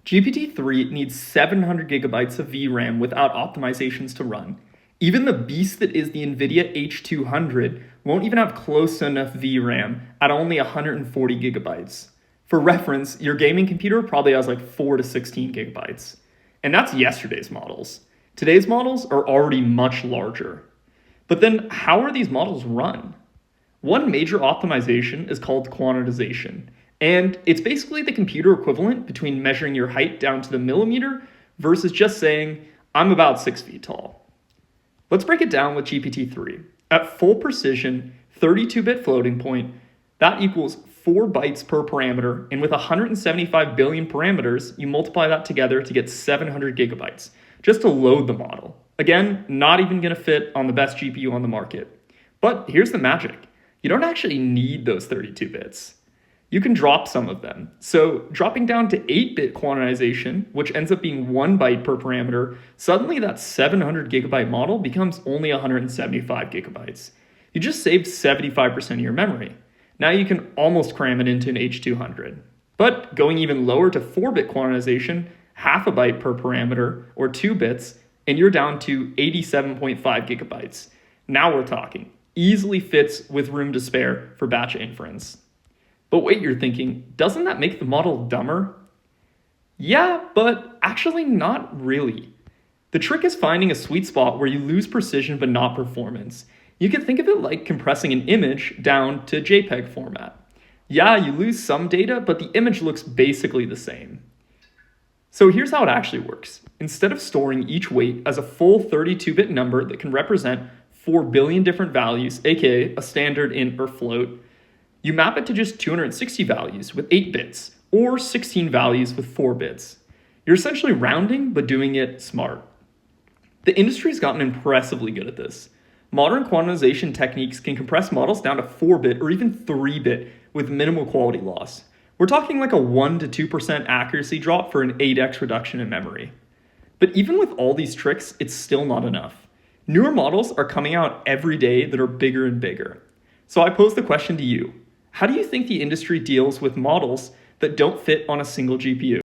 GPT-3 needs 700 gigabytes of VRAM without optimizations to run. Even the beast that is the NVIDIA H200 won't even have close to enough VRAM at only 140 gigabytes. For reference, your gaming computer probably has like 4 to 16 gigabytes. And that's yesterday's models. Today's models are already much larger. But then how are these models run? One major optimization is called quantization. And it's basically the computer equivalent between measuring your height down to the millimeter versus just saying, I'm about 6 feet tall. Let's break it down with GPT-3. At full precision, 32-bit floating point, that equals 4 bytes per parameter, and with 175 billion parameters, you multiply that together to get 700 gigabytes, just to load the model. Again, not even going to fit on the best GPU on the market. But here's the magic. You don't actually need those 32 bits. You can drop some of them. So dropping down to 8-bit quantization, which ends up being 1 byte per parameter, suddenly that 700 gigabyte model becomes only 175 gigabytes. You just saved 75% of your memory. Now you can almost cram it into an H200. But going even lower to 4-bit quantization, half a byte per parameter, or 2 bits, and you're down to 87.5 gigabytes. Now we're talking. Easily fits with room to spare for batch inference. But wait, you're thinking, doesn't that make the model dumber? Yeah, but actually not really. The trick is finding a sweet spot where you lose precision but not performance. You can think of it like compressing an image down to JPEG format. Yeah, you lose some data, but the image looks basically the same. So here's how it actually works. Instead of storing each weight as a full 32-bit number that can represent 4 billion different values, aka a standard int or float, you map it to just 260 values with 8 bits, or 16 values with 4 bits. You're essentially rounding, but doing it smart. The industry's gotten impressively good at this. Modern quantization techniques can compress models down to 4-bit or even 3-bit with minimal quality loss. We're talking like a 1 to 2% accuracy drop for an 8x reduction in memory. But even with all these tricks, it's still not enough. Newer models are coming out every day that are bigger and bigger. So I pose the question to you. How do you think the industry deals with models that don't fit on a single GPU?